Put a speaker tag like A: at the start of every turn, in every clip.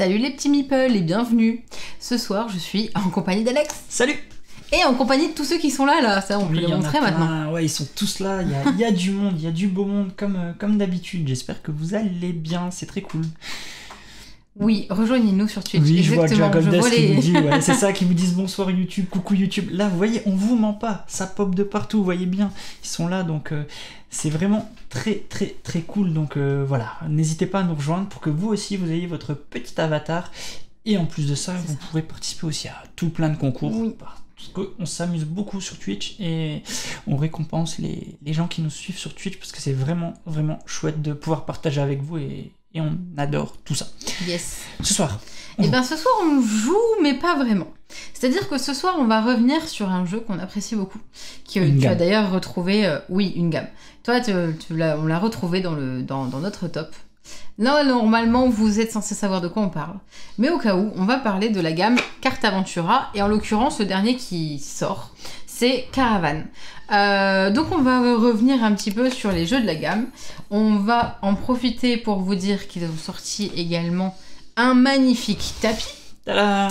A: Salut les petits meeples et bienvenue. Ce soir, je suis en compagnie d'Alex.
B: Salut.
A: Et en compagnie de tous ceux qui sont là, ça on peut le montrer maintenant.
B: Ouais, ils sont tous là, il y a du monde, il y a du beau monde comme d'habitude. J'espère que vous allez bien, c'est très cool.
A: Oui, rejoignez-nous sur Twitch.
B: Oui, je vois Dragon Death qui
A: les...
B: vous dit, ouais, c'est ça, qui vous disent bonsoir YouTube, coucou YouTube. Là, vous voyez, on vous ment pas, ça pop de partout, vous voyez bien, ils sont là, donc c'est vraiment très très très cool. Donc voilà, n'hésitez pas à nous rejoindre pour que vous aussi vous ayez votre petit avatar. Et en plus de ça, vous pourrez participer aussi à tout plein de concours.
A: Oui.
B: Parce qu'on s'amuse beaucoup sur Twitch et on récompense les gens qui nous suivent sur Twitch parce que c'est vraiment vraiment chouette de pouvoir partager avec vous et on adore tout ça.
A: Yes.
B: Ce soir.
A: Et bien ce soir on joue mais pas vraiment. C'est-à-dire que ce soir on va revenir sur un jeu qu'on apprécie beaucoup. Tu as d'ailleurs retrouvé, oui, une gamme. Toi on l'a retrouvé dans notre top. Là, normalement, vous êtes censé savoir de quoi on parle. Mais au cas où, on va parler de la gamme Cartaventura. Et en l'occurrence, le dernier qui sort, c'est Caravan. Donc on va revenir un petit peu sur les jeux de la gamme. On va en profiter pour vous dire qu'ils ont sorti également un magnifique tapis.
B: Tada.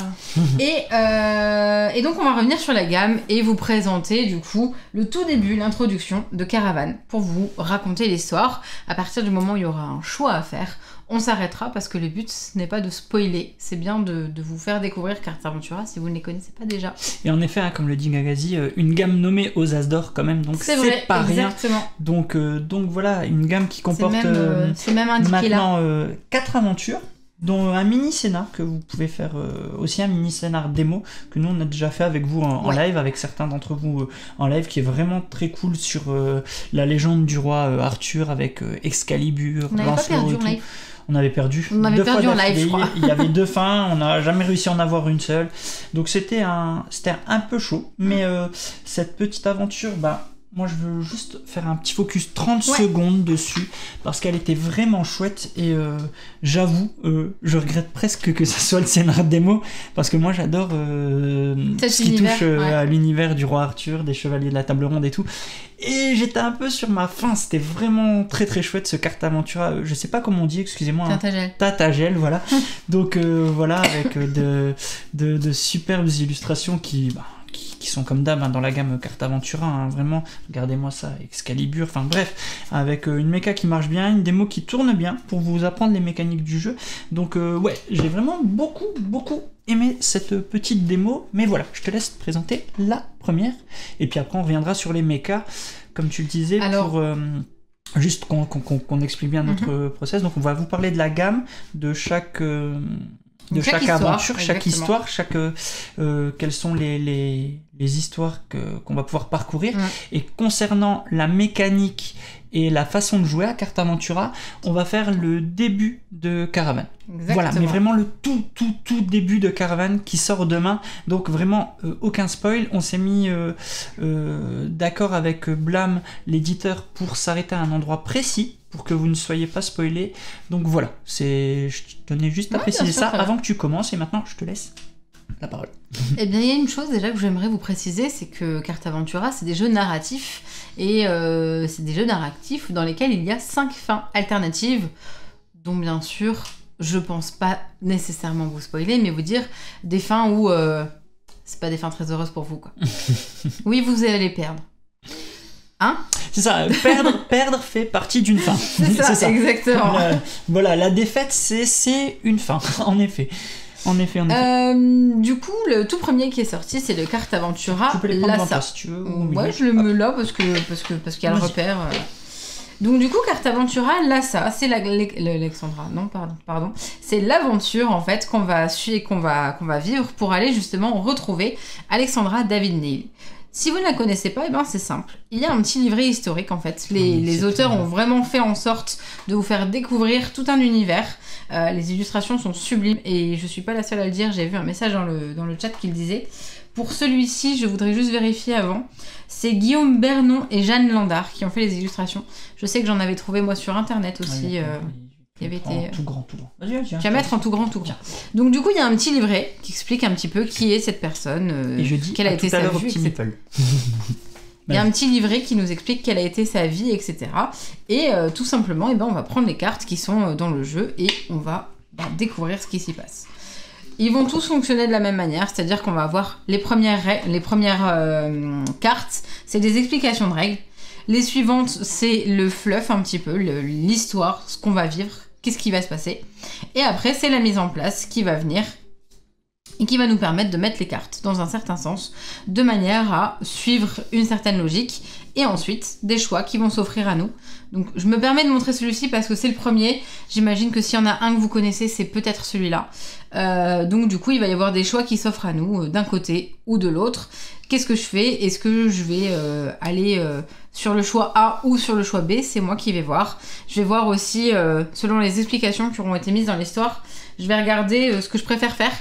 A: Et donc on va revenir sur la gamme et vous présenter du coup le tout début, l'introduction de Caravan pour vous raconter l'histoire. À partir du moment où il y aura un choix à faire, on s'arrêtera parce que le but ce n'est pas de spoiler, c'est bien de vous faire découvrir Cartaventura si vous ne les connaissez pas déjà.
B: Et en effet, hein, comme le dit Gagazi, une gamme nommée aux As d'or quand même, donc c'est vrai, pas
A: exactement.
B: Rien. Donc voilà, une gamme qui comporte
A: c'est même indiqué
B: maintenant 4 aventures, dont un mini scénar que vous pouvez faire, aussi un mini scénar démo que nous on a déjà fait avec vous en live, avec certains d'entre vous en live, qui est vraiment très cool sur la légende du roi Arthur avec Excalibur, Lancelot et tout. On avait perdu.
A: On avait perdu en live, je crois.
B: Il y avait 2 fins, on n'a jamais réussi à en avoir une seule. Donc c'était un peu chaud, mais cette petite aventure, moi je veux juste faire un petit focus 30 secondes dessus parce qu'elle était vraiment chouette et j'avoue, je regrette presque que ce soit le scénar démo parce que moi j'adore ce qui touche à l'univers du roi Arthur, des chevaliers de la table ronde et tout. Et j'étais un peu sur ma faim, c'était vraiment très très chouette ce Cartaventura, je sais pas comment on dit, excusez-moi. Tatagel, voilà. Donc voilà, avec de superbes illustrations qui sont comme d'hab dans la gamme Cartaventura, hein, vraiment, regardez-moi ça, Excalibur, enfin bref, avec une méca qui marche bien, une démo qui tourne bien pour vous apprendre les mécaniques du jeu. Donc ouais, j'ai vraiment beaucoup aimé cette petite démo, mais voilà, je te laisse présenter la première, et puis après on reviendra sur les mécas, comme tu le disais. Alors, pour... juste qu'on explique bien notre process, donc on va vous parler de la gamme, de chaque aventure, chaque histoire, quelles sont les histoires qu'on va pouvoir parcourir. Et concernant la mécanique et la façon de jouer à Cartaventura, on va faire le début de Caravan. Exactement. Voilà, mais vraiment le tout début de Caravan qui sort demain. Donc vraiment aucun spoil. On s'est mis d'accord avec Blam, l'éditeur, pour s'arrêter à un endroit précis pour que vous ne soyez pas spoilés. Donc voilà, je tenais juste à préciser ça avant que tu commences, et maintenant je te laisse la parole.
A: Eh bien, il y a une chose déjà que j'aimerais vous préciser, c'est que Cartaventura, c'est des jeux narratifs, et c'est des jeux narratifs dans lesquels il y a 5 fins alternatives, dont bien sûr, je pense pas nécessairement vous spoiler, mais vous dire des fins où c'est pas des fins très heureuses pour vous, quoi. Oui, vous allez perdre. Hein ?
B: C'est ça, perdre fait partie d'une fin.
A: C'est ça, exactement.
B: Voilà, la défaite, c'est une fin, en effet. En effet.
A: Du coup, le tout premier qui est sorti, c'est le Cartaventura.
B: Tu peux les prendre Lhasa, si tu veux.
A: Ouais, je le mets là parce qu'il y a le repère. Donc du coup, Cartaventura Lhasa, c'est l'Alexandra. Non, pardon. C'est l'aventure en fait qu'on va suivre, qu'on va vivre pour aller justement retrouver Alexandra David-Néel. Si vous ne la connaissez pas, c'est simple. Il y a un petit livret historique en fait. Les auteurs ont vraiment fait en sorte de vous faire découvrir tout un univers. Les illustrations sont sublimes et je suis pas la seule à le dire. J'ai vu un message dans le chat qui le disait. Pour celui-ci, je voudrais juste vérifier avant. C'est Guillaume Bernon et Jeanne Landard qui ont fait les illustrations. Je sais que j'en avais trouvé moi sur internet aussi. Qui avait été...
B: Tout grand. Vas-y,
A: tu vas mettre en tout grand. Donc du coup, il y a un petit livret qui explique un petit peu qui est cette personne,
B: et je dis
A: quelle a été sa vie, etc. Il y a un petit livret qui nous explique quelle a été sa vie, etc. Et tout simplement, on va prendre les cartes qui sont dans le jeu et on va découvrir ce qui s'y passe. Ils vont tous fonctionner de la même manière, c'est-à-dire qu'on va avoir les premières cartes, c'est des explications de règles. Les suivantes, c'est le fluff un petit peu, l'histoire, ce qu'on va vivre, qu'est-ce qui va se passer. Et après, c'est la mise en place qui va venir et qui va nous permettre de mettre les cartes dans un certain sens, de manière à suivre une certaine logique, et ensuite des choix qui vont s'offrir à nous. Donc je me permets de montrer celui-ci parce que c'est le premier. J'imagine que s'il y en a un que vous connaissez, c'est peut-être celui-là. Donc du coup, il va y avoir des choix qui s'offrent à nous, d'un côté ou de l'autre. Qu'est-ce que je fais ? Est-ce que je vais aller sur le choix A ou sur le choix B ? C'est moi qui vais voir. Je vais voir aussi, selon les explications qui auront été mises dans l'histoire, je vais regarder ce que je préfère faire.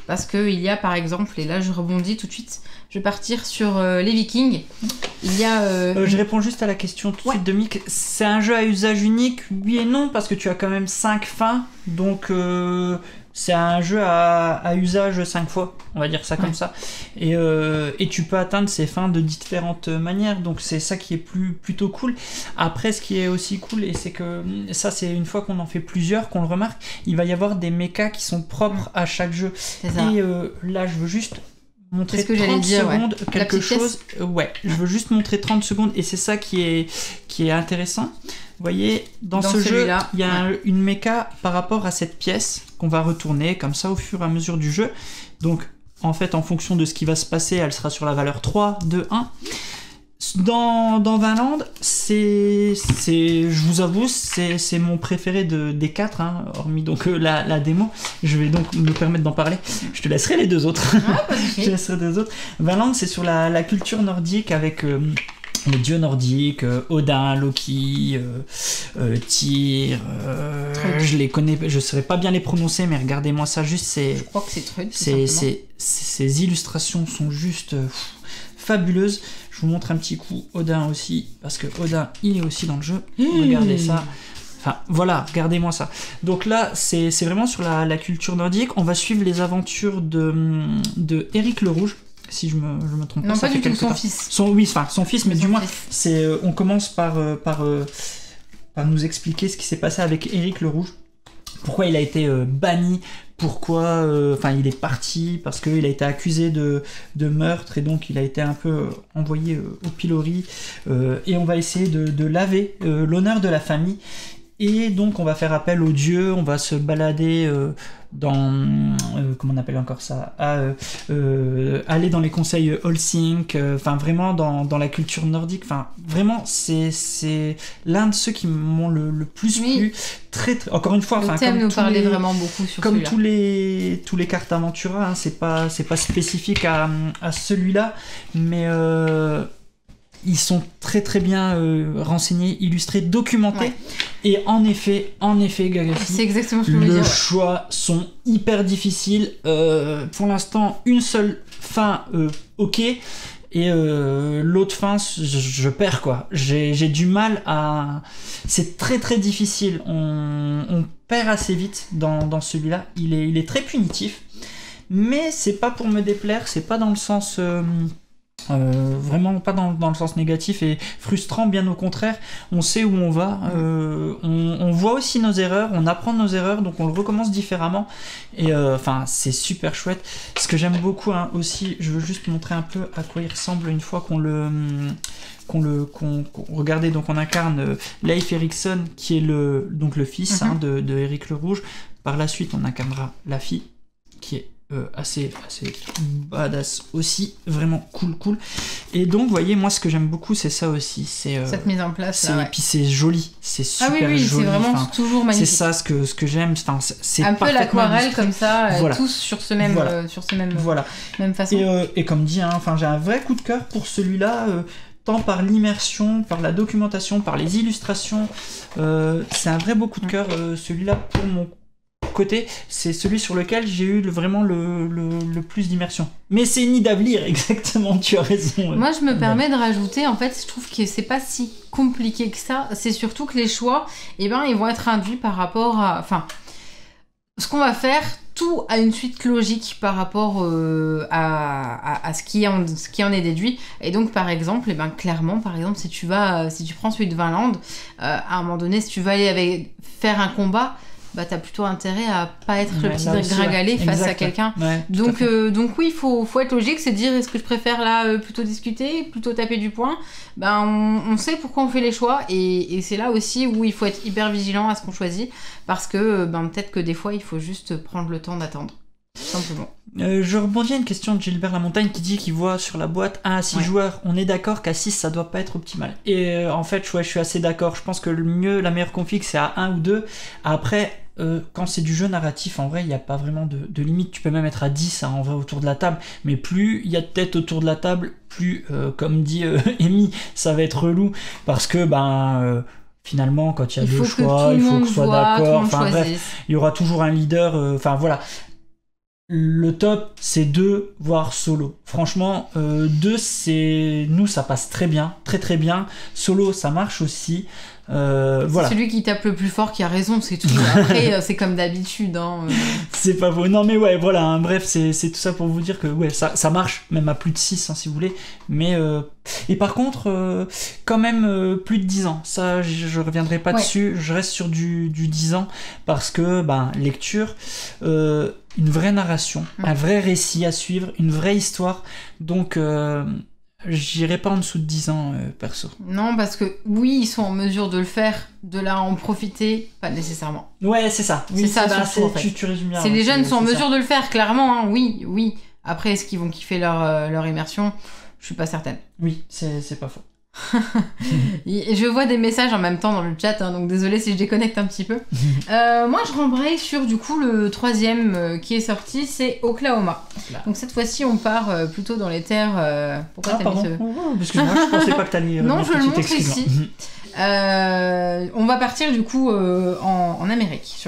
A: Parce qu'il y a par exemple, et là je rebondis tout de suite, je vais partir sur les Vikings. Il y a...
B: Je réponds juste à la question tout de suite de Mick. C'est un jeu à usage unique, oui et non, parce que tu as quand même 5 fins, donc c'est un jeu à usage 5 fois, on va dire ça comme ça. Et tu peux atteindre ces fins de différentes manières, donc c'est ça qui est plutôt cool. Après, ce qui est aussi cool, et c'est que ça c'est une fois qu'on en fait plusieurs, qu'on le remarque, il va y avoir des mechas qui sont propres à chaque jeu. Et là, je veux juste montrer 30 secondes quelque chose. Je veux juste montrer 30 secondes, et c'est ça qui est intéressant. Vous voyez, dans ce jeu, il y a une méca par rapport à cette pièce qu'on va retourner comme ça au fur et à mesure du jeu. Donc, en fait, en fonction de ce qui va se passer, elle sera sur la valeur 3, 2, 1. Dans Vinland, je vous avoue, c'est mon préféré des 4, hein, hormis donc la démo. Je vais donc me permettre d'en parler. Je te laisserai les deux autres. Je te laisserai les deux autres. Vinland, c'est sur la culture nordique avec... les dieux nordiques, Odin, Loki, Tyr, je les connais, je ne saurais pas bien les prononcer, mais regardez-moi ça juste,
A: je crois que c'est Trud.
B: Ces illustrations sont juste fabuleuses. Je vous montre un petit coup Odin aussi, parce que Odin, il est aussi dans le jeu. Regardez ça. Enfin, voilà, regardez-moi ça. Donc là, c'est vraiment sur la culture nordique. On va suivre les aventures de Éric le Rouge. Si je me trompe pas,
A: non,
B: ça
A: pas
B: fait
A: du tout,
B: son fils. Son fils, mais du moins, on commence par nous expliquer ce qui s'est passé avec Éric le Rouge. Pourquoi il a été banni, pourquoi il est parti, parce qu'il a été accusé de meurtre, et donc il a été un peu envoyé au pilori. Et on va essayer de laver l'honneur de la famille. Et donc on va faire appel aux dieux, on va se balader dans... comment on appelle encore ça, aller dans les conseils Holsink, vraiment dans la culture nordique. Vraiment, c'est l'un de ceux qui m'ont le plus plu. Très, encore une fois,
A: le thème nous parlait vraiment beaucoup sur
B: comme
A: celui-là.
B: tous les cartes Aventura, hein, c'est pas spécifique à celui-là, mais... ils sont très très bien renseignés, illustrés, documentés. Et en effet, Gagassi,
A: c'est exactement ce que je voulais dire.
B: Les choix sont hyper difficiles. Pour l'instant, une seule fin, ok. Et l'autre fin, je perds quoi. J'ai du mal à... C'est très très difficile. On perd assez vite dans celui-là. Il est très punitif. Mais c'est pas pour me déplaire, c'est pas dans le sens... vraiment pas dans le sens négatif et frustrant, bien au contraire. On sait où on va, on voit aussi nos erreurs, on apprend de nos erreurs, donc on le recommence différemment, et c'est super chouette. Ce que j'aime beaucoup aussi, je veux juste montrer un peu à quoi il ressemble une fois regardez, donc on incarne Leif Erikson qui est le fils de Éric le Rouge. Par la suite on incarnera la fille qui est assez badass aussi, vraiment cool. Et donc, vous voyez, moi, ce que j'aime beaucoup, c'est ça aussi. C'est
A: cette mise en place.
B: Et puis c'est joli, c'est super joli.
A: C'est vraiment toujours magnifique.
B: C'est ça ce que j'aime. C'est
A: un peu l'aquarelle comme ça,
B: voilà.
A: Tous sur ce même, même façon.
B: Et comme dit, j'ai un vrai coup de cœur pour celui-là. Tant par l'immersion, par la documentation, par les illustrations. C'est un vrai beau coup de cœur, celui-là, pour mon côté, c'est celui sur lequel j'ai eu vraiment le plus d'immersion. Mais c'est Nid lire, exactement, tu as raison.
A: Moi, je me permets de rajouter, en fait, je trouve que c'est pas si compliqué que ça. C'est surtout que les choix, ils vont être induits par rapport à... ce qu'on va faire, tout a une suite logique par rapport à ce qui en est déduit. Et donc, par exemple, clairement, si tu prends celui de Vinland, à un moment donné, si tu vas aller faire un combat, bah t'as plutôt intérêt à pas être le petit
B: là aussi,
A: gringalet face à
B: exact.
A: quelqu'un.
B: Ouais,
A: Donc oui, faut être logique, c'est dire est-ce que je préfère là plutôt discuter, plutôt taper du poing. Ben on sait pourquoi on fait les choix et c'est là aussi où il faut être hyper vigilant à ce qu'on choisit parce que peut-être que des fois il faut juste prendre le temps d'attendre. Simplement.
B: Je rebondis à une question de Gilbert Lamontagne qui dit qu'il voit sur la boîte 1 à 6 joueurs. On est d'accord qu'à 6 ça doit pas être optimal. Et en fait, je suis assez d'accord. Je pense que la meilleure config c'est à 1 ou 2. Après, quand c'est du jeu narratif, en vrai, il n'y a pas vraiment de limite. Tu peux même être à 10 en vrai autour de la table. Mais plus il y a de têtes autour de la table, plus, comme dit Amy, ça va être relou. Parce que, finalement, quand il y a deux choix, il faut que ce soit d'accord. Enfin bref, il y aura toujours un leader. Enfin voilà. Le top, c'est 2, voire solo. Franchement, 2, nous, ça passe très bien, très très bien. Solo, ça marche aussi. Voilà.
A: C'est celui qui tape le plus fort qui a raison, c'est tout. Après, c'est comme d'habitude.
B: C'est pas faux. Non, mais ouais, voilà. Hein, bref, c'est tout ça pour vous dire que ouais, ça marche, même à plus de 6, si vous voulez. Mais et par contre, quand même, plus de 10 ans. Ça, je reviendrai pas dessus. Je reste sur du 10 ans parce que, lecture, une vraie narration, un vrai récit à suivre, une vraie histoire. Donc, j'irai pas en dessous de 10 ans, perso.
A: Non, parce que oui, ils sont en mesure de le faire, de là en profiter, pas nécessairement.
B: Ouais, c'est ça. Oui,
A: c'est ça, surtout, en fait.
B: Tu résumes bien.
A: C'est les jeunes sont en mesure de le faire, clairement. Hein, oui. Après, est-ce qu'ils vont kiffer leur immersion ? Je suis pas certaine.
B: Oui, c'est pas faux.
A: Je vois des messages en même temps dans le chat, donc désolé si je déconnecte un petit peu. Moi je rembraye sur du coup le troisième qui est sorti, c'est Oklahoma. Donc cette fois-ci on part plutôt dans les terres. Pourquoi t'as mis ce...
B: Parce que moi je pensais pas que t'allais.
A: Non, je le montre ici. On va partir du coup en Amérique,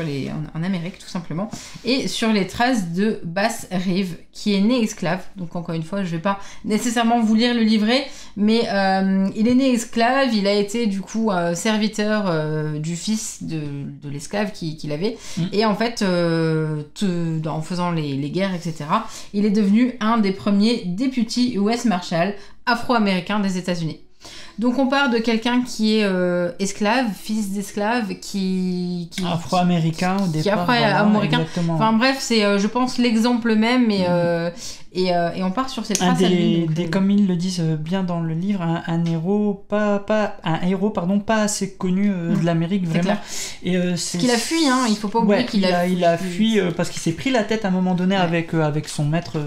A: en Amérique tout simplement, et sur les traces de Bass Reeves, qui est né esclave. Donc encore une fois, je vais pas nécessairement vous lire le livret, mais il est né esclave, il a été du coup serviteur du fils de l'esclave qu'il avait, et en fait, en faisant les guerres, etc., il est devenu un des premiers députés US Marshal afro-américains des États-Unis. Donc on part de quelqu'un qui est esclave, fils d'esclave, qui
B: afro-américain au départ.
A: Qui est afro-américain. Enfin bref, c'est je pense l'exemple même et on part sur cette trace à lui.
B: Comme ils le disent bien dans le livre, un héros pas assez connu de l'Amérique vraiment. Et
A: c'est qu'il a fui, hein. Il faut pas oublier qu'il
B: a fui parce qu'il s'est pris la tête à un moment donné avec son maître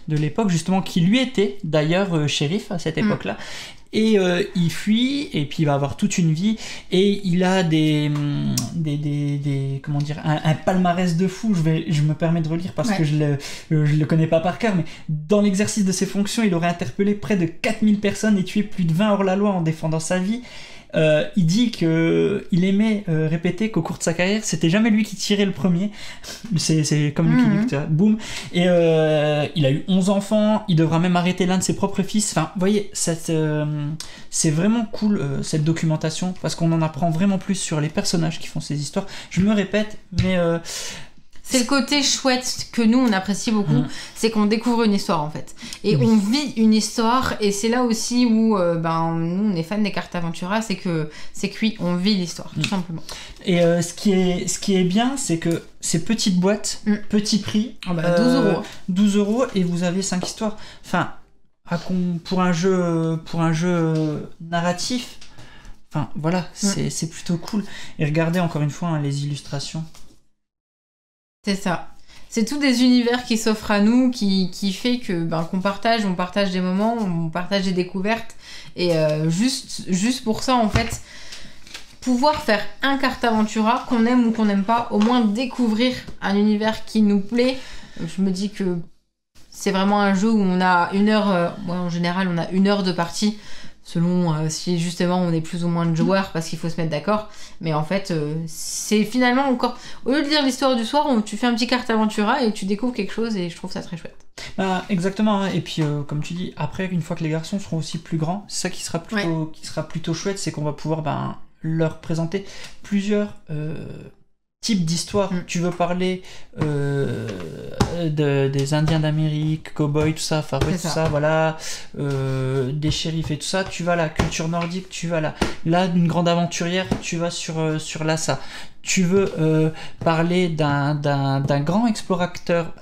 B: de l'époque justement, qui lui était d'ailleurs shérif à cette époque-là. Et il fuit, et puis il va avoir toute une vie, et il a des comment dire, un palmarès de fou. Je me permets de relire parce que je le connais pas par cœur, mais dans l'exercice de ses fonctions, il aurait interpellé près de 4000 personnes et tué plus de 20 hors-la-loi en défendant sa vie. Il dit qu'il aimait répéter qu'au cours de sa carrière, c'était jamais lui qui tirait le premier. C'est comme Lucky Luke, tu vois, boum. Et il a eu 11 enfants, il devra même arrêter l'un de ses propres fils. Enfin, vous voyez, c'est vraiment cool cette documentation, parce qu'on en apprend vraiment plus sur les personnages qui font ces histoires. Je me répète, mais...
A: c'est le côté chouette que nous on apprécie beaucoup, c'est qu'on découvre une histoire en fait. Et on vit une histoire, et c'est là aussi où nous on est fans des cartes Aventura, c'est que oui, on vit l'histoire, tout simplement.
B: Et ce qui est bien, c'est que ces petites boîtes, petit prix, 12 €, et vous avez 5 histoires. Enfin, pour un jeu narratif, enfin voilà, c'est plutôt cool. Et regardez encore une fois les illustrations.
A: C'est ça. C'est tous des univers qui s'offrent à nous, qui fait que qu'on on partage des moments, on partage des découvertes, et juste pour ça en fait, pouvoir faire un carte Aventura, qu'on aime ou qu'on n'aime pas, au moins découvrir un univers qui nous plaît. Je me dis que c'est vraiment un jeu où on a 1 heure, en général on a 1 heure de partie, selon si justement on est plus ou moins de joueurs, parce qu'il faut se mettre d'accord. Mais en fait, c'est finalement encore... Au lieu de lire l'histoire du soir, tu fais un petit carte Aventura et tu découvres quelque chose, et je trouve ça très chouette.
B: Exactement, et puis comme tu dis, après, une fois que les garçons seront aussi plus grands, c'est ça qui sera plutôt chouette, c'est qu'on va pouvoir leur présenter plusieurs... type d'histoire. Tu veux parler des Indiens d'Amérique, cow-boys, tout ça, tout ça, voilà, des shérifs et tout ça, tu vas là, culture nordique, tu vas là, d'une grande aventurière, tu vas sur Lhasa. tu veux parler d'un grand explorateur,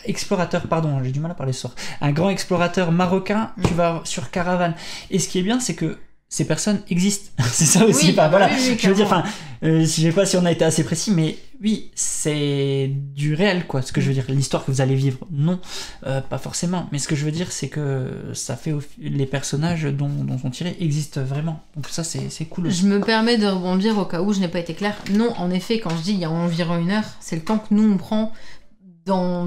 B: pardon, j'ai du mal à parler ce soir, un grand explorateur marocain, tu vas sur Caravane. Et ce qui est bien, c'est que ces personnes existent. C'est ça aussi.
A: Oui,
B: voilà.
A: oui,
B: je veux dire, je sais pas si on a été assez précis, mais oui, c'est du réel, quoi. Ce que je veux dire, l'histoire que vous allez vivre, non, pas forcément. Mais ce que je veux dire, c'est que ça fait les personnages dont sont tirés existent vraiment. Donc ça, c'est cool aussi.
A: Je me permets de rebondir au cas où je n'ai pas été claire. Non, en effet, quand je dis il y a environ 1 heure, c'est le temps que nous on prend dans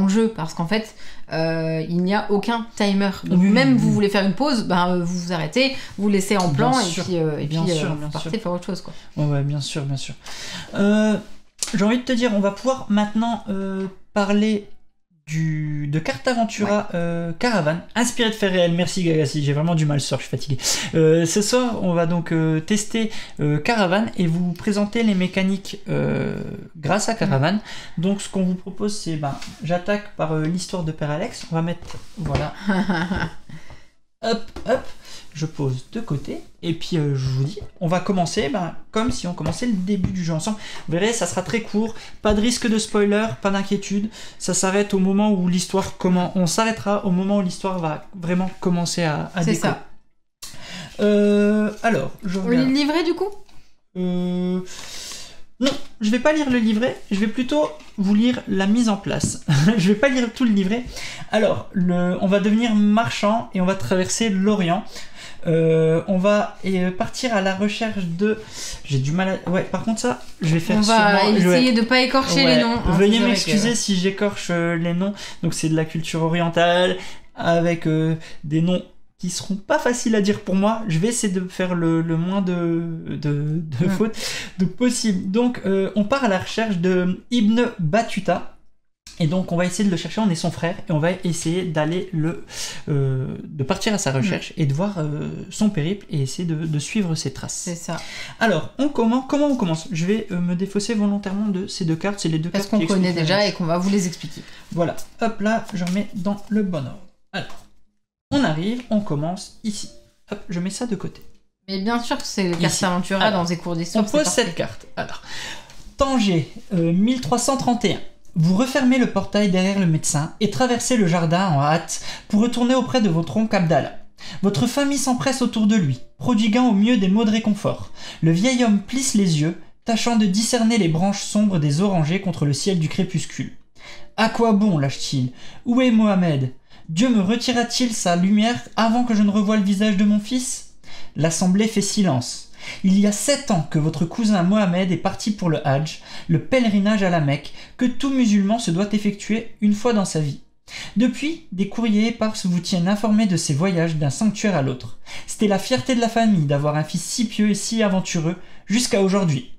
A: le jeu, parce qu'en fait il n'y a aucun timer, donc même vous voulez faire une pause, vous vous arrêtez, vous laissez en plan et puis vous partez faire autre chose, quoi.
B: Ouais, bien sûr. J'ai envie de te dire, on va pouvoir maintenant parler de Cartaventura Caravane, inspiré de faits réels. Merci Gagassi, j'ai vraiment du mal ce soir, je suis fatigué. Ce soir, on va donc tester Caravane et vous présenter les mécaniques grâce à Caravane. Donc ce qu'on vous propose, c'est, j'attaque par l'histoire de Père Alex. On va mettre, voilà, hop, je pose de côté, et puis je vous dis, on va commencer comme si on commençait le début du jeu ensemble. Vous verrez, ça sera très court, pas de risque de spoiler, pas d'inquiétude, ça s'arrête au moment où l'histoire commence, on s'arrêtera au moment où l'histoire va vraiment commencer à décoller. C'est ça. Alors, je regarde.
A: Le livret du coup
B: Non, je vais pas lire le livret, je vais plutôt vous lire la mise en place. Je vais pas lire tout le livret. Alors, on va devenir marchand et on va traverser l'Orient. On va partir à la recherche de... J'ai du mal à... Ouais, par contre ça, je vais faire
A: on va essayer de pas écorcher les noms.
B: Veuillez m'excuser si j'écorche les noms. Donc c'est de la culture orientale, avec des noms qui seront pas faciles à dire pour moi. Je vais essayer de faire le moins de fautes possible. Donc on part à la recherche de Ibn Battuta. Et donc on va essayer de le chercher, on est son frère, et on va essayer d'aller de partir à sa recherche et de voir son périple et essayer de suivre ses traces.
A: C'est ça.
B: Alors, comment on commence? Je vais me défausser volontairement de ces deux cartes, c'est les deux
A: cartes
B: qu'on
A: connaît déjà et qu'on va vous les expliquer.
B: Voilà, hop là, je remets dans le bon ordre. Alors, on arrive, on commence ici. Hop, je mets ça de côté.
A: Mais bien sûr que c'est le Cartaventura dans des cours d'histoire.
B: On pose cette carte. Alors, Tanger, 1331. Vous refermez le portail derrière le médecin et traversez le jardin en hâte pour retourner auprès de votre oncle Abdallah. Votre famille s'empresse autour de lui, prodiguant au mieux des mots de réconfort. Le vieil homme plisse les yeux, tâchant de discerner les branches sombres des orangers contre le ciel du crépuscule. « À quoi bon, lâche-t-il? Où est Mohamed? Dieu me retirera-t-il sa lumière avant que je ne revoie le visage de mon fils ?» L'assemblée fait silence. Il y a 7 ans que votre cousin Mohamed est parti pour le Hajj, le pèlerinage à la Mecque, que tout musulman se doit effectuer une fois dans sa vie. Depuis, des courriers épars vous tiennent informés de ses voyages d'un sanctuaire à l'autre. C'était la fierté de la famille d'avoir un fils si pieux et si aventureux, jusqu'à aujourd'hui.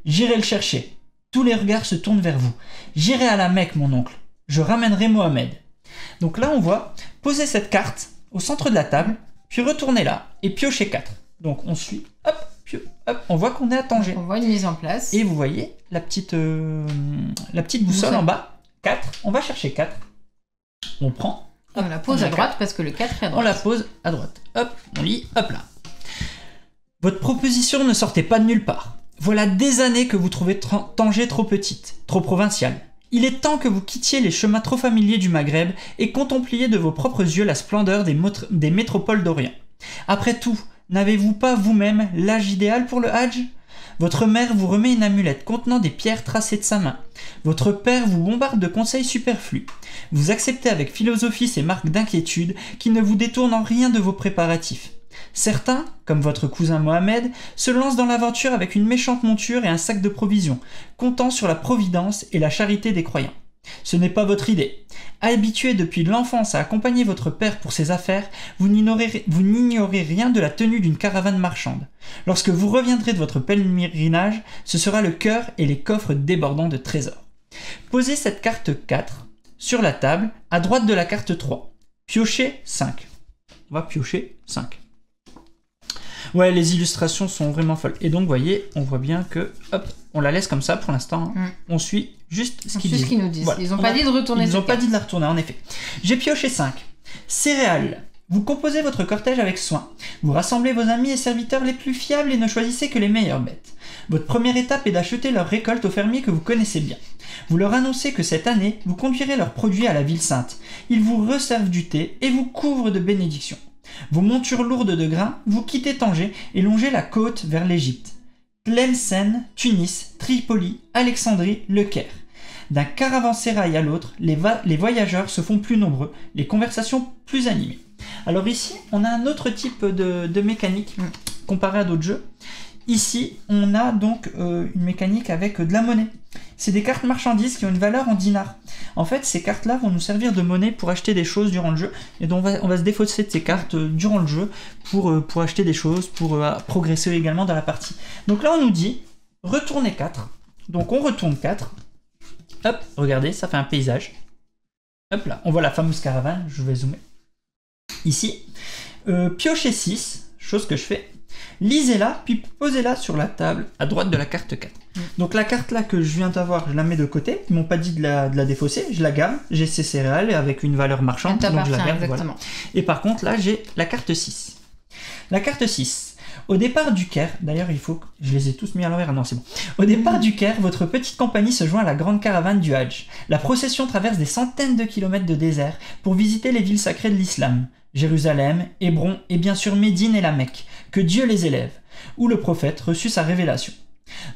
B: J'irai le chercher. Tous les regards se tournent vers vous. J'irai à la Mecque, mon oncle. Je ramènerai Mohamed. Donc là, on voit poser cette carte au centre de la table, puis retourner là et piocher 4. Donc on suit, hop, on voit qu'on est à Tanger.
A: On voit une mise en place.
B: Et vous voyez la petite boussole en bas, 4. On va chercher 4. On prend.
A: Hop, on la pose à droite parce que le 4 est à droite.
B: On la pose à droite. Hop, on lit, hop là. Votre proposition ne sortait pas de nulle part. Voilà des années que vous trouvez Tanger trop petite, trop provinciale. Il est temps que vous quittiez les chemins trop familiers du Maghreb et contempliez de vos propres yeux la splendeur des métropoles d'Orient. Après tout, n'avez-vous pas vous-même l'âge idéal pour le Hajj? Votre mère vous remet une amulette contenant des pierres tracées de sa main. Votre père vous bombarde de conseils superflus. Vous acceptez avec philosophie ces marques d'inquiétude qui ne vous détournent en rien de vos préparatifs. Certains, comme votre cousin Mohamed, se lancent dans l'aventure avec une méchante monture et un sac de provisions, comptant sur la providence et la charité des croyants. Ce n'est pas votre idée. Habitué depuis l'enfance à accompagner votre père pour ses affaires, vous n'ignorez rien de la tenue d'une caravane marchande. Lorsque vous reviendrez de votre pèlerinage, ce sera le cœur et les coffres débordant de trésors. Posez cette carte 4 sur la table, à droite de la carte 3. Piochez 5. On va piocher 5. Ouais, les illustrations sont vraiment folles. Et donc, vous voyez, on voit bien que, hop, on la laisse comme ça pour l'instant. On suit juste ce qu'ils disent.
A: Voilà. Ils n'ont pas dit de retourner.
B: Ils n'ont pas dit de la retourner, en effet. J'ai pioché 5. Céréales. Vous composez votre cortège avec soin. Vous rassemblez vos amis et serviteurs les plus fiables et ne choisissez que les meilleures bêtes. Votre première étape est d'acheter leur récolte aux fermiers que vous connaissez bien. Vous leur annoncez que cette année, vous conduirez leurs produits à la ville sainte. Ils vous resservent du thé et vous couvrent de bénédictions. Vos montures lourdes de grains, vous quittez Tanger et longez la côte vers l'Égypte. Tlemcen, Tunis, Tripoli, Alexandrie, Le Caire. D'un caravansérail à l'autre, les voyageurs se font plus nombreux, les conversations plus animées. Alors ici, on a un autre type de mécanique comparé à d'autres jeux. Ici, on a donc une mécanique avec de la monnaie. C'est des cartes marchandises qui ont une valeur en dinars. En fait, ces cartes-là vont nous servir de monnaie pour acheter des choses durant le jeu. Et donc, on va se défausser de ces cartes durant le jeu pour acheter des choses, pour progresser également dans la partie. Donc là, on nous dit, retournez 4. Donc, on retourne 4. Hop, regardez, ça fait un paysage. Hop là, on voit la fameuse caravane, je vais zoomer. Ici, piochez 6, chose que je fais. Lisez-la, puis posez-la sur la table à droite de la carte 4. Donc la carte là que je viens d'avoir, je la mets de côté. Ils m'ont pas dit de la défausser, je la garde. J'ai ces céréales avec une valeur marchande, donc je la garde. Voilà. Et par contre là, j'ai la carte 6. La carte 6. Au départ du Caire, d'ailleurs il faut que je les ai tous mis à l'envers, non c'est bon. Au départ du Caire, votre petite compagnie se joint à la grande caravane du Hadj. La procession traverse des centaines de kilomètres de désert pour visiter les villes sacrées de l'islam. Jérusalem, Hébron et bien sûr Médine et la Mecque, que Dieu les élève, où le prophète reçut sa révélation.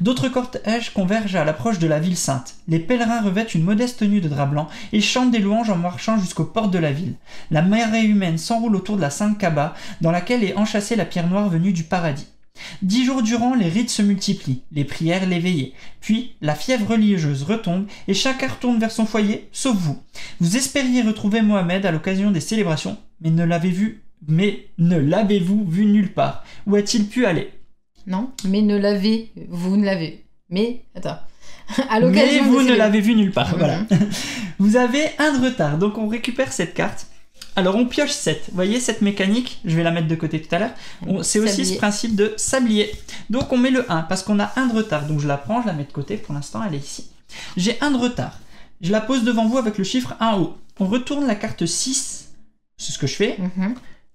B: D'autres cortèges convergent à l'approche de la ville sainte. Les pèlerins revêtent une modeste tenue de drap blanc et chantent des louanges en marchant jusqu'aux portes de la ville. La marée humaine s'enroule autour de la sainte Kaaba, dans laquelle est enchâssée la pierre noire venue du paradis. 10 jours durant, les rites se multiplient, les prières, les veillées. Puis, la fièvre religieuse retombe et chacun retourne vers son foyer, sauf vous. Vous espériez retrouver Mohamed à l'occasion des célébrations, mais ne l'avez-vous vu nulle part. Où a-t-il pu aller?
A: Non, mais vous ne l'avez. Mais, attends. À l'occasion
B: mais vous ne l'avez vu nulle part, voilà. Vous avez un de retard, donc on récupère cette carte. Alors on pioche 7, vous voyez cette mécanique, je vais la mettre de côté tout à l'heure, c'est aussi ce principe de sablier. Donc on met le 1 parce qu'on a un de retard, donc je la prends, je la mets de côté, pour l'instant elle est ici. J'ai un de retard, je la pose devant vous avec le chiffre 1 en haut. On retourne la carte 6, c'est ce que je fais.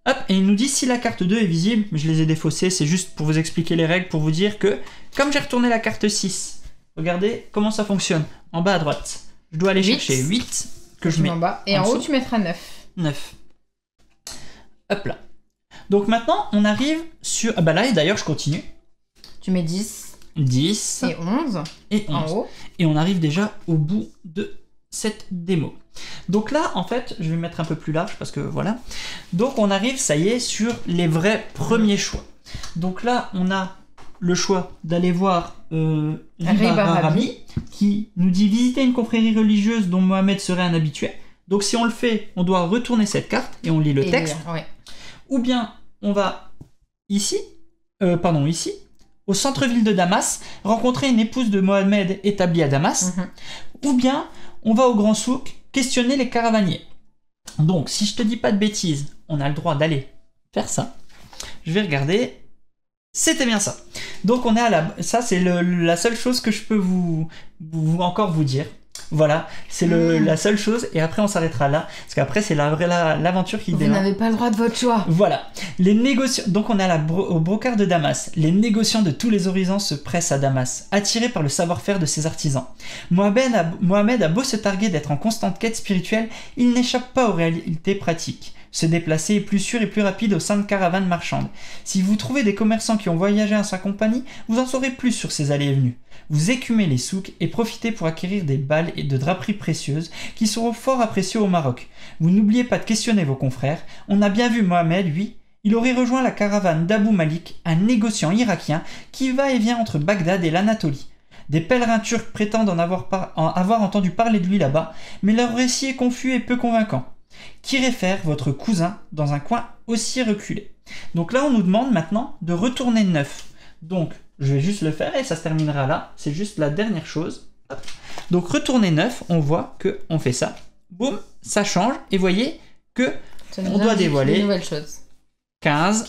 B: Hop, et il nous dit si la carte 2 est visible, mais je les ai défaussées, c'est juste pour vous expliquer les règles, pour vous dire que comme j'ai retourné la carte 6, regardez comment ça fonctionne. En bas à droite, je dois aller chercher 8 que je mets
A: en bas, et en haut tu mettras 9.
B: 9. Hop là. Donc maintenant, on arrive sur... Ah bah là, et d'ailleurs, je continue.
A: Tu mets 10.
B: 10.
A: Et 11.
B: Et 11.
A: En haut.
B: Et on arrive déjà au bout de cette démo. Donc là, en fait, je vais mettre un peu plus large parce que voilà. Donc on arrive, ça y est, sur les vrais premiers choix. Donc là, on a le choix d'aller voir Ribarami, qui nous dit visiter une confrérie religieuse dont Mohamed serait un habitué. Donc si on le fait, on doit retourner cette carte et on lit le texte.
A: Ouais.
B: Ou bien on va ici, au centre-ville de Damas, rencontrer une épouse de Mohamed établie à Damas. Ou bien on va au Grand Souk questionner les caravaniers. Donc si je te dis pas de bêtises, on a le droit d'aller faire ça. Je vais regarder. C'était bien ça. Donc on est à la... Ça c'est la seule chose que je peux encore vous dire. Voilà, c'est la seule chose, et après on s'arrêtera là, parce qu'après c'est l'aventure qui démarre.
A: Vous n'avez pas le droit de votre choix.
B: Voilà, les négociants, donc on est au brocard de Damas. Les négociants de tous les horizons se pressent à Damas, attirés par le savoir-faire de ses artisans. Mohamed a beau se targuer d'être en constante quête spirituelle, il n'échappe pas aux réalités pratiques. Se déplacer est plus sûr et plus rapide au sein de caravanes marchandes. Si vous trouvez des commerçants qui ont voyagé en sa compagnie, vous en saurez plus sur ses allées et venues. Vous écumez les souks et profitez pour acquérir des balles et de draperies précieuses qui seront fort appréciées au Maroc. Vous n'oubliez pas de questionner vos confrères. On a bien vu Mohamed, lui. Il aurait rejoint la caravane d'Abou Malik, un négociant irakien qui va et vient entre Bagdad et l'Anatolie. Des pèlerins turcs prétendent en avoir entendu parler de lui là-bas, mais leur récit est confus et peu convaincant. Qui réfère votre cousin dans un coin aussi reculé. Donc là, on nous demande maintenant de retourner 9. Donc, je vais juste le faire et ça se terminera là. C'est juste la dernière chose. Hop. Donc, retourner 9, on voit qu'on fait ça. Boum, ça change. Et voyez que on doit dévoiler
A: une nouvelle chose. 15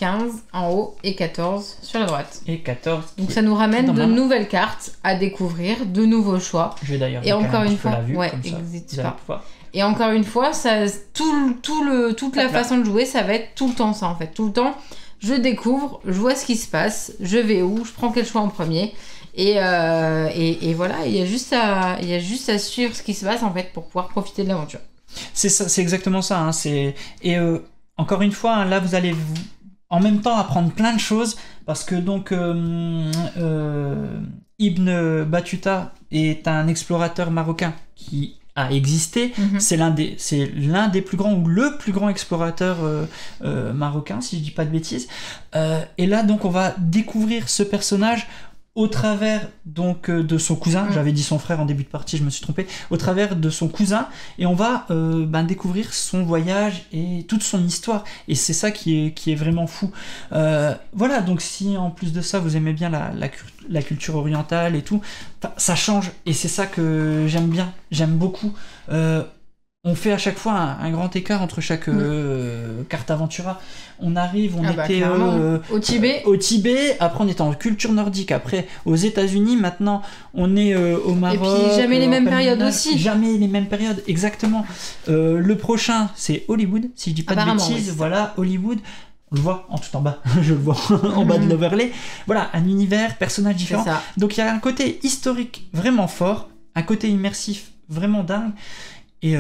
A: en haut et 14 sur la droite.
B: Et 14.
A: Donc ça nous ramène de nouvelles cartes à découvrir, de nouveaux choix.
B: Je vais d'ailleurs
A: et encore une fois,
B: la vue,
A: ouais,
B: comme ça,
A: n'hésite pas. Et encore une fois, ça, toute la façon de jouer, ça va être tout le temps ça en fait. Tout le temps, je découvre, je vois ce qui se passe, je vais où, je prends quel choix en premier. Et voilà, il y a juste à suivre ce qui se passe en fait pour pouvoir profiter de l'aventure.
B: C'est ça, c'est exactement ça. Hein, encore une fois, hein, là vous allez en même temps apprendre plein de choses parce que donc Ibn Battuta est un explorateur marocain qui a existé. C'est l'un des plus grands ou le plus grand explorateur marocain, si je dis pas de bêtises. Et là donc on va découvrir ce personnage au travers donc de son cousin, j'avais dit son frère en début de partie, je me suis trompé, au travers de son cousin, et on va découvrir son voyage et toute son histoire, et c'est ça qui est vraiment fou. Voilà, donc si en plus de ça vous aimez bien la culture orientale et tout, ça change, et c'est ça que j'aime bien, j'aime beaucoup. On fait à chaque fois un grand écart entre chaque carte Aventura. On arrive, on était
A: au Tibet.
B: Au Tibet, après on était en culture nordique, après aux États-Unis, maintenant on est au Maroc.
A: Et puis jamais les mêmes périodes aussi.
B: Jamais les mêmes périodes, exactement. Le prochain, c'est Hollywood, si je dis pas de bêtises. Oui, voilà, Hollywood. On le voit en tout en bas, je le vois en bas de l'overlay. Voilà, un univers, personnages différents. Donc il y a un côté historique vraiment fort, un côté immersif vraiment dingue. Et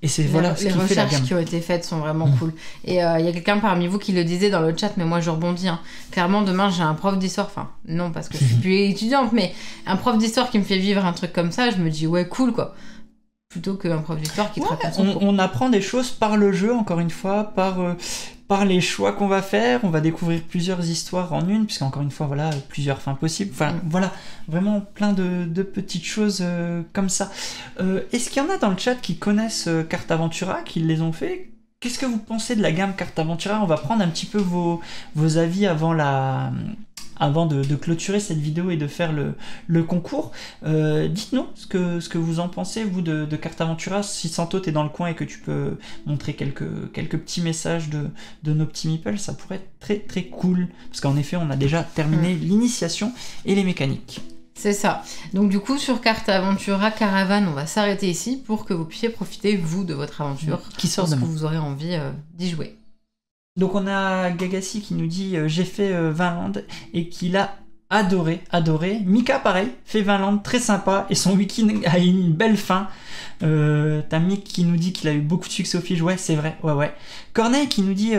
B: c'est voilà ce qui fait la gamme. Les recherches
A: qui ont été faites sont vraiment cool. Et il y a quelqu'un parmi vous qui le disait dans le chat, mais moi je rebondis. Hein. Clairement, demain j'ai un prof d'histoire, enfin non parce que je suis plus étudiante, mais un prof d'histoire qui me fait vivre un truc comme ça, je me dis ouais cool quoi. Plutôt qu'un prof d'histoire qui te raconte son cours.
B: On apprend des choses par le jeu, encore une fois, par les choix qu'on va faire. On va découvrir plusieurs histoires en une, puisqu'encore une fois, voilà, plusieurs fins possibles. Enfin, voilà, vraiment plein de petites choses comme ça. Est-ce qu'il y en a dans le chat qui connaissent Carte Aventura, qui les ont fait ? Qu'est-ce que vous pensez de la gamme Carte Aventura ? On va prendre un petit peu vos avis avant de clôturer cette vidéo et de faire le concours. Dites-nous ce que vous en pensez, vous, de Carte Aventura. Si Santo t'es dans le coin et que tu peux montrer quelques petits messages de nos petits meeples, ça pourrait être très très cool. Parce qu'en effet, on a déjà terminé l'initiation et les mécaniques.
A: C'est ça. Donc du coup, sur Carte Aventura Caravane, on va s'arrêter ici pour que vous puissiez profiter, vous, de votre aventure.
B: Qui sort demain.
A: Parce que vous aurez envie d'y jouer.
B: Donc on a Gagassi qui nous dit j'ai fait Vinland et qu'il a adoré. Mika pareil, fait Vinland, très sympa et son week-end a eu une belle fin. T'as Mick qui nous dit qu'il a eu beaucoup de succès au Fige, ouais c'est vrai, ouais. Corneille qui nous dit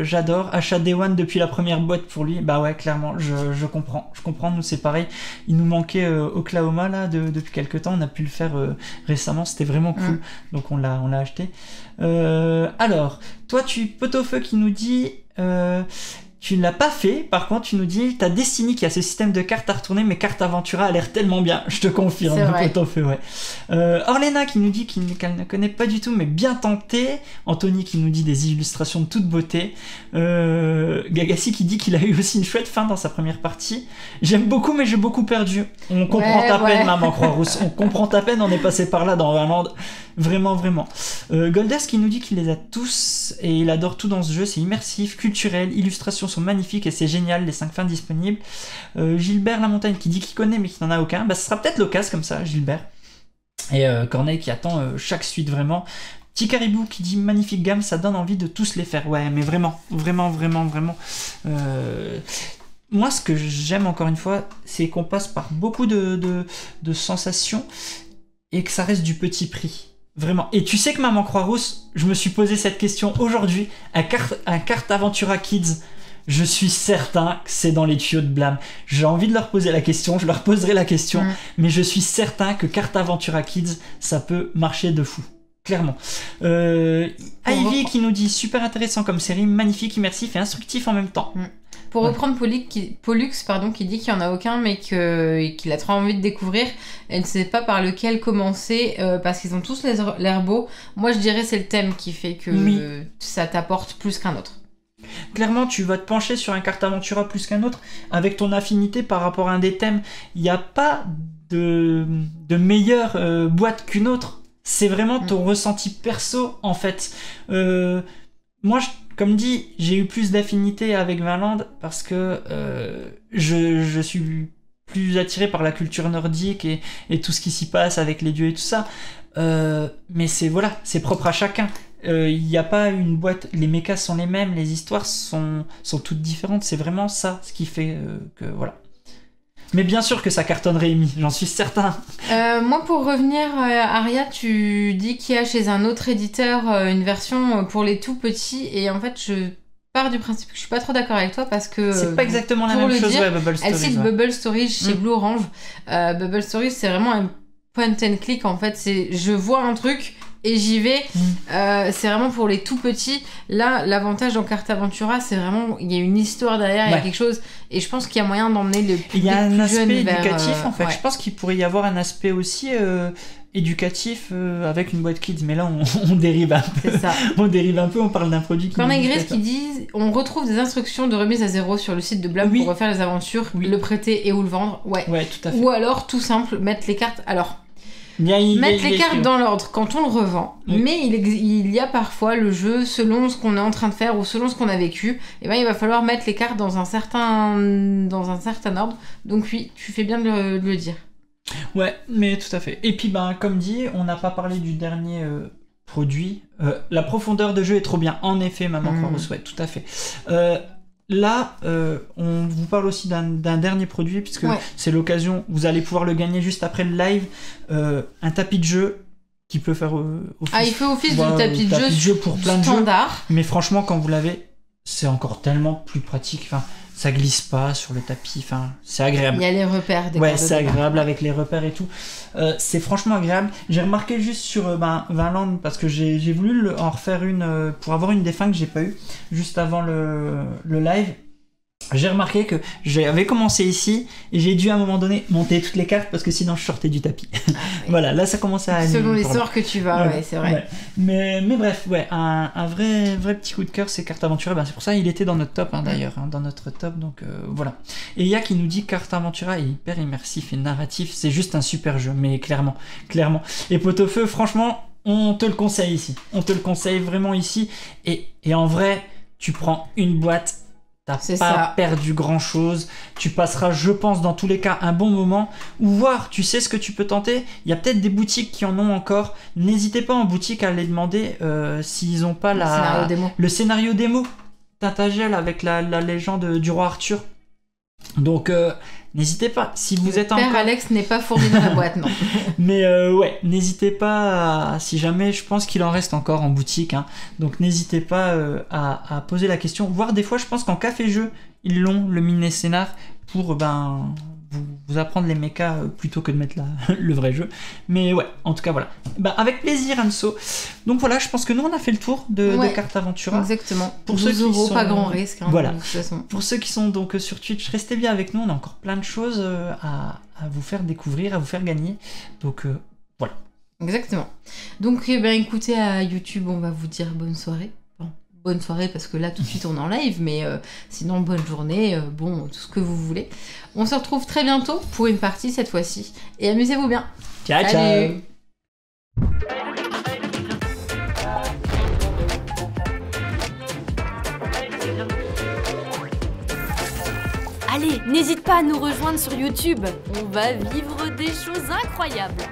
B: j'adore, achat Day One depuis la première boîte pour lui, bah ouais clairement, je comprends, nous c'est pareil, il nous manquait Oklahoma là depuis quelques temps, on a pu le faire récemment, c'était vraiment cool, donc on l'a acheté. Alors, toi Pot-au-feu qui nous dit tu ne l'as pas fait, par contre tu nous dis t'as Destiny qui a ce système de cartes à retourner, mais Carte Aventura a l'air tellement bien, je te confirme. Pot-au-feu, ouais. Orlena qui nous dit qu'elle ne connaît pas du tout mais bien tenté. Anthony qui nous dit des illustrations de toute beauté. Gagassi qui dit qu'il a eu aussi une chouette fin dans sa première partie. J'aime beaucoup mais j'ai beaucoup perdu. On comprend ta peine, maman Croix-Rousse, on comprend ta peine, on est passé par là dans Vinland. Vraiment. Goldas qui nous dit qu'il les a tous et il adore tout dans ce jeu, c'est immersif, culturel, illustrations sont magnifiques et c'est génial, les 5 fins disponibles. Gilbert Lamontagne qui dit qu'il connaît mais qui n'en a aucun, bah ce sera peut-être l'occasion comme ça, Gilbert. Et Corneille qui attend chaque suite vraiment. Petit Caribou qui dit magnifique gamme, ça donne envie de tous les faire. Ouais, mais vraiment. Moi, ce que j'aime encore une fois, c'est qu'on passe par beaucoup de sensations et que ça reste du petit prix. Vraiment. Et tu sais que maman Croix-Rousse, je me suis posé cette question aujourd'hui. Un Carte Aventura Kids, je suis certain que c'est dans les tuyaux de Blâme. J'ai envie de leur poser la question, je leur poserai la question, mais je suis certain que Carte Aventura Kids, ça peut marcher de fou. Clairement. Ivy qui nous dit super intéressant comme série, magnifique, immersif et instructif en même temps.
A: Pour reprendre Pollux qui dit qu'il n'y en a aucun mais qu'il a trop envie de découvrir, elle ne sait pas par lequel commencer parce qu'ils ont tous l'air beaux. Moi je dirais c'est le thème qui fait que ça t'apporte plus qu'un autre.
B: Clairement, tu vas te pencher sur un Carte Aventura plus qu'un autre avec ton affinité par rapport à un des thèmes. Il n'y a pas de meilleure boîte qu'une autre. C'est vraiment ton ressenti perso en fait. Moi, comme dit, j'ai eu plus d'affinité avec Vinland parce que je suis plus attiré par la culture nordique et tout ce qui s'y passe avec les dieux et tout ça. mais c'est propre à chacun. Il n'y a pas une boîte, les mechas sont les mêmes, les histoires sont toutes différentes, c'est vraiment ça ce qui fait que voilà. Mais bien sûr que ça cartonnerait, Amy, j'en suis certain.
A: Moi, pour revenir, Aria, tu dis qu'il y a chez un autre éditeur une version pour les tout petits, et en fait, je pars du principe que je suis pas trop d'accord avec toi parce que
B: c'est pas exactement la même chose.
A: Bubble Stories. Elle cite Bubble Stories chez Blue Orange. Bubble Stories, c'est vraiment un point and click en fait. C'est je vois un truc et j'y vais. C'est vraiment pour les tout petits. Là, l'avantage dans Cartaventura, c'est vraiment il y a une histoire derrière, il y a quelque chose. Et je pense qu'il y a moyen d'emmener le public.
B: Il y a un aspect
A: vers,
B: éducatif en fait. Je pense qu'il pourrait y avoir un aspect aussi éducatif avec une boîte kids. Mais là, on dérive un peu. C'est ça. On dérive un peu. On parle d'un produit qui.
A: Cornegris qui dit on retrouve des instructions de remise à zéro sur le site de Blab pour refaire les aventures, le prêter et ou le vendre. Ouais, tout à fait. Ou alors tout simple mettre les cartes. Alors. Mettre les cartes dans l'ordre quand on le revend, mais il y a parfois le jeu, selon ce qu'on est en train de faire ou selon ce qu'on a vécu, et ben il va falloir mettre les cartes dans un certain ordre. Donc oui, tu fais bien de le dire.
B: Ouais, mais tout à fait. Et puis comme dit, on n'a pas parlé du dernier produit. La profondeur de jeu est trop bien. En effet, Maman Croix au souhait, tout à fait. Là, on vous parle aussi d'un dernier produit, puisque c'est l'occasion, vous allez pouvoir le gagner juste après le live, un tapis de jeu qui peut faire office.
A: Il fait office de tapis de jeu
B: pour plein de jeux. Mais franchement, quand vous l'avez, c'est encore tellement plus pratique. Enfin, ça glisse pas sur le tapis. Enfin, c'est agréable.
A: Il y a les repères.
B: C'est agréable avec les repères et tout. C'est franchement agréable. J'ai remarqué juste sur Vinland, parce que j'ai voulu en refaire une pour avoir une des fins que j'ai pas eu juste avant le live. J'ai remarqué que j'avais commencé ici et j'ai dû à un moment donné monter toutes les cartes parce que sinon je sortais du tapis. Voilà, là ça commençait à...
A: Selon les sorts que tu vas, c'est vrai.
B: Ouais. Mais bref, un vrai petit coup de cœur, c'est Cartaventura. C'est pour ça il était dans notre top d'ailleurs, dans notre top, donc voilà. Et il y a qui nous dit Cartaventura est hyper immersif et narratif, c'est juste un super jeu, mais clairement. Et Pot-au-Feu, franchement, on te le conseille ici. On te le conseille vraiment ici. Et en vrai, tu prends une boîte... T'as pas perdu grand chose, tu passeras, je pense, dans tous les cas, un bon moment, ou voir, tu sais ce que tu peux tenter. Il y a peut-être des boutiques qui en ont encore. N'hésitez pas en boutique à les demander s'ils ont pas le scénario démo Tintagel avec la légende du roi Arthur. Donc n'hésitez pas, si vous êtes
A: Père Alex n'est pas fourni dans la boîte, non.
B: Mais n'hésitez pas, si jamais, je pense qu'il en reste encore en boutique, donc n'hésitez pas à poser la question, voire des fois je pense qu'en café-jeu, ils l'ont, le mini-scénar, pour vous apprendre les mechas plutôt que de mettre le vrai jeu. Mais en tout cas voilà. Avec plaisir, Anso. Donc voilà, je pense que nous on a fait le tour de Cartaventura.
A: Exactement. Pour ceux qui sont... pas grand risque.
B: Voilà. De toute façon. Pour ceux qui sont donc sur Twitch, restez bien avec nous. On a encore plein de choses à vous faire découvrir, à vous faire gagner. Donc voilà.
A: Exactement. Donc écoutez, à YouTube, on va vous dire bonne soirée. Bonne soirée parce que là tout de suite on est en live, mais sinon bonne journée, tout ce que vous voulez. On se retrouve très bientôt pour une partie cette fois-ci et amusez-vous bien.
B: Ciao.
C: Allez, n'hésite pas à nous rejoindre sur YouTube. On va vivre des choses incroyables.